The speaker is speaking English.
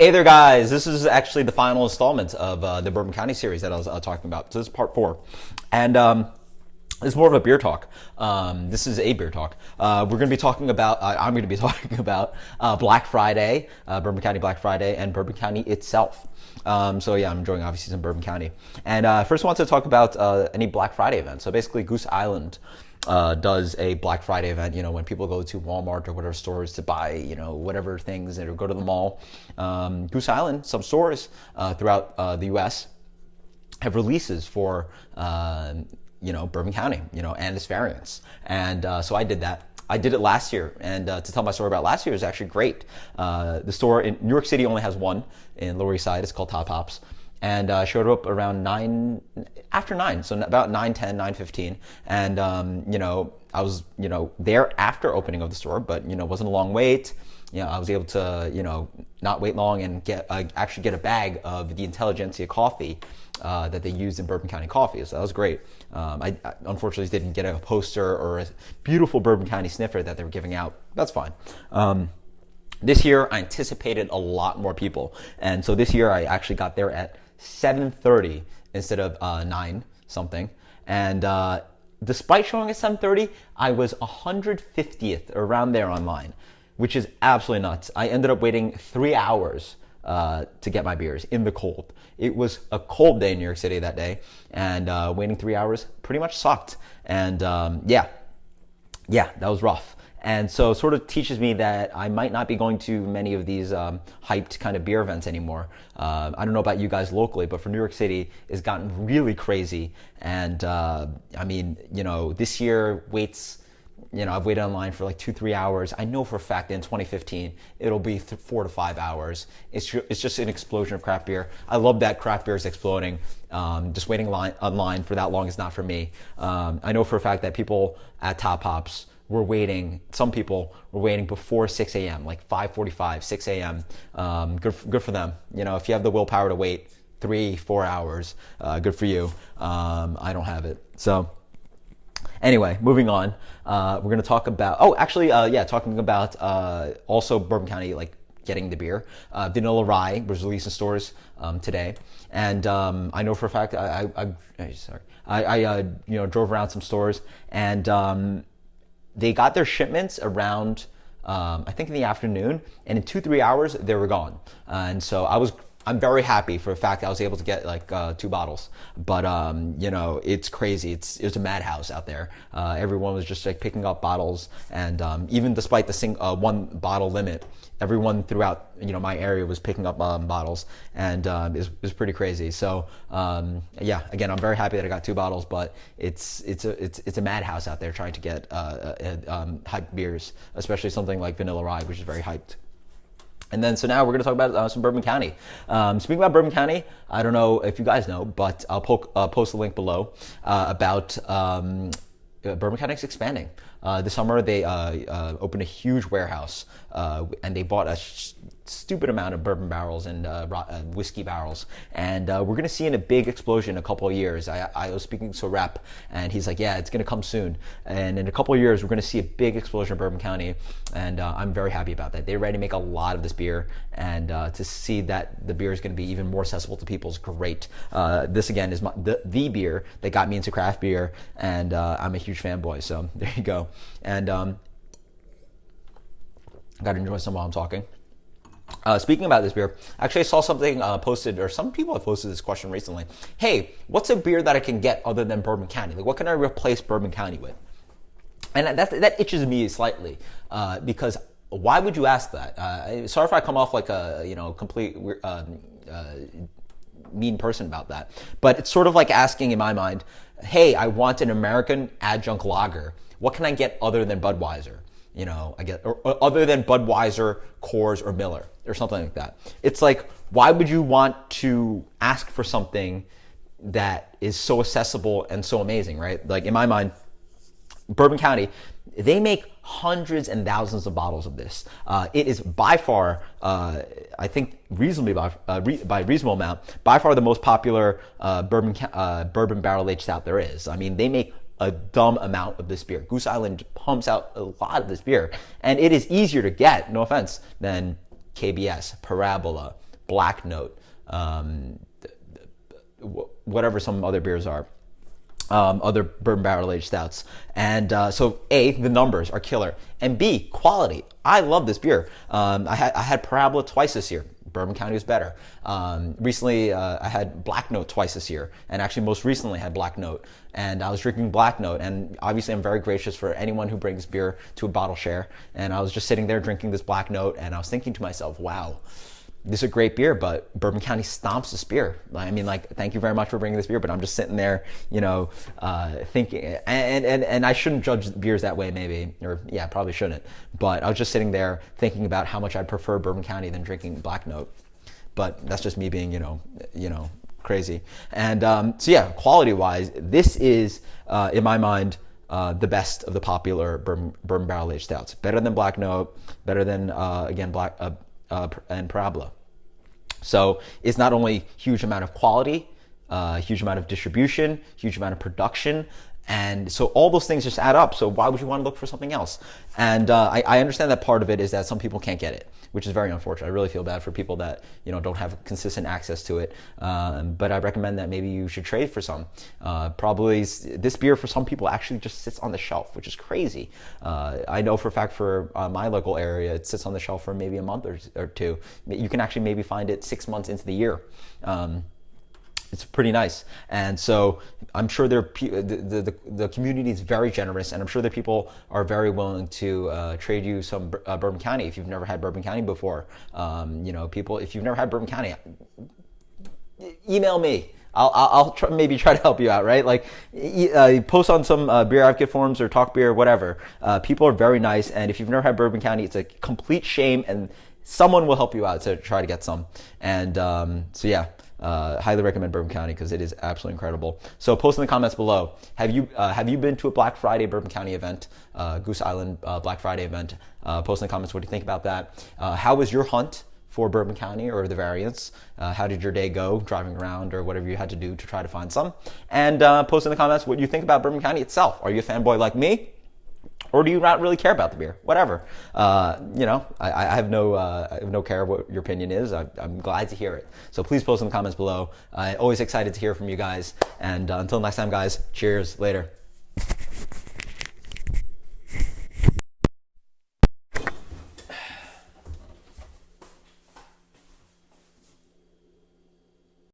Hey there, guys. This is actually the final installment of the Bourbon County series that I was talking about. So this is part 4. And this is more of a beer talk. This is a beer talk. We're going to be talking about, I'm going to be talking about Black Friday, Bourbon County Black Friday, and Bourbon County itself. So yeah, I'm enjoying obviously some Bourbon County. And first I want to talk about any Black Friday events. So basically Goose Island does a Black Friday event, when people go to Walmart or whatever stores to buy, whatever things, or go to the mall. Goose Island, some stores throughout the U.S. have releases for, Bourbon County, and its variants. And so I did that. I did it last year, and to tell my story about last year is actually great. The store in New York City only has one in Lower East Side. It's called Top Hops. And I showed up around after 9, so about 9:10, 9:15. And, I was, there after opening of the store, but, wasn't a long wait. I was able to, not wait long and actually get a bag of the Intelligentsia coffee that they used in Bourbon County coffee. So that was great. I unfortunately didn't get a poster or a beautiful Bourbon County sniffer that they were giving out. That's fine. This year, I anticipated a lot more people. And so this year, I actually got there at 7:30 instead of 9 something. And despite showing at 7:30, I was 150th around there online, which is absolutely nuts. I ended up waiting 3 hours to get my beers in the cold. It was a cold day in New York City that day, and waiting 3 hours pretty much sucked. And yeah, that was rough. And so it sort of teaches me that I might not be going to many of these hyped kind of beer events anymore. I don't know about you guys locally, but for New York City, it's gotten really crazy. And this year waits, I've waited online for like 2-3 hours. I know for a fact that in 2015, it'll be 4 to 5 hours. It's just an explosion of craft beer. I love that craft beer is exploding. Just waiting online for that long is not for me. I know for a fact that people at Top Hops some people were waiting before 6 a.m., like 5:45, 6 a.m. Good for them. If you have the willpower to wait 3-4 hours, good for you. I don't have it. So anyway, moving on. We're going to talk about, talking about also Bourbon County, like getting the beer. Vanilla Rye was released in stores today. And I know for a fact, I drove around some stores, and they got their shipments around, I think in the afternoon, and in 2-3 hours, they were gone. And so I'm very happy for the fact that I was able to get like 2 bottles. But, it's crazy. It was a madhouse out there. Everyone was just like picking up bottles. And even despite the 1 bottle limit, everyone throughout, my area was picking up bottles. And it was pretty crazy. So, again, I'm very happy that I got 2 bottles. But it's a madhouse out there trying to get hyped beers, especially something like Vanilla Rye, which is very hyped. And then, so now we're going to talk about some Bourbon County. Speaking about Bourbon County, I don't know if you guys know, but I'll post a link below about Bourbon County is expanding. This summer, they opened a huge warehouse, and they bought a stupid amount of bourbon barrels and whiskey barrels. And we're going to see a big explosion in a couple of years. I was speaking to a rep, and he's like, yeah, it's going to come soon. And in a couple of years, we're going to see a big explosion in Bourbon County. And I'm very happy about that. They're ready to make a lot of this beer. And to see that the beer is going to be even more accessible to people is great. This, again, is the beer that got me into craft beer. And I'm a huge fanboy. So there you go. And got to enjoy some while I'm talking. Speaking about this beer, actually I saw something posted, or some people have posted this question recently. Hey, what's a beer that I can get other than Bourbon County? Like, what can I replace Bourbon County with? And that itches me slightly, because why would you ask that? Sorry if I come off like a complete mean person about that, but it's sort of like asking in my mind, hey, I want an American adjunct lager. What can I get other than Budweiser? or other than Budweiser, Coors, or Miller, or something like that. It's like, why would you want to ask for something that is so accessible and so amazing, right? Like, in my mind, Bourbon County, they make hundreds and thousands of bottles of this. It is by far, I think reasonably by reasonable amount, by far the most popular bourbon barrel aged stout there is. I mean, they make a dumb amount of this beer. Goose Island pumps out a lot of this beer, and it is easier to get, no offense, than KBS, Parabola, black note, whatever some other beers are. Other bourbon barrel aged stouts. And so A, the numbers are killer. And B, quality. I love this beer. I had Parabola twice this year. Bourbon County was better. Recently, I had Black Note twice this year. And actually, most recently, I had Black Note. And I was drinking Black Note. And obviously, I'm very gracious for anyone who brings beer to a bottle share. And I was just sitting there drinking this Black Note. And I was thinking to myself, wow, this is a great beer, but Bourbon County stomps this beer. I mean, like, thank you very much for bringing this beer, but I'm just sitting there, thinking, and I shouldn't judge beers that way, maybe, or yeah, probably shouldn't. But I was just sitting there thinking about how much I'd prefer Bourbon County than drinking Black Note. But that's just me being, crazy. And so yeah, quality-wise, this is, in my mind, the best of the popular bourbon barrel aged stouts. Better than Black Note, better than Black. And Parabola. So it's not only huge amount of quality, huge amount of distribution, huge amount of production, and so all those things just add up. So why would you want to look for something else? And I understand that part of it is that some people can't get it, which is very unfortunate. I really feel bad for people that don't have consistent access to it. But I recommend that maybe you should trade for some. Probably this beer for some people actually just sits on the shelf, which is crazy. I know for a fact for my local area, it sits on the shelf for maybe a month or two. You can actually maybe find it 6 months into the year. It's pretty nice. And so I'm sure the community is very generous, and I'm sure that people are very willing to trade you some Bourbon County if you've never had Bourbon County before. People, if you've never had Bourbon County, email me. I'll maybe try to help you out, right? Like, post on some beer advocate forums or talk beer, whatever. People are very nice, and if you've never had Bourbon County, it's a complete shame, and someone will help you out to try to get some. And so yeah. Highly recommend Bourbon County because it is absolutely incredible. So post in the comments below. Have you been to a Black Friday Bourbon County event, Goose Island Black Friday event? Post in the comments what do you think about that. How was your hunt for Bourbon County or the variants? How did your day go driving around or whatever you had to do to try to find some? And post in the comments what you think about Bourbon County itself. Are you a fanboy like me? Or do you not really care about the beer? Whatever. I have no care what your opinion is. I'm glad to hear it. So please post in the comments below. Always excited to hear from you guys. And until next time, guys, cheers. Later.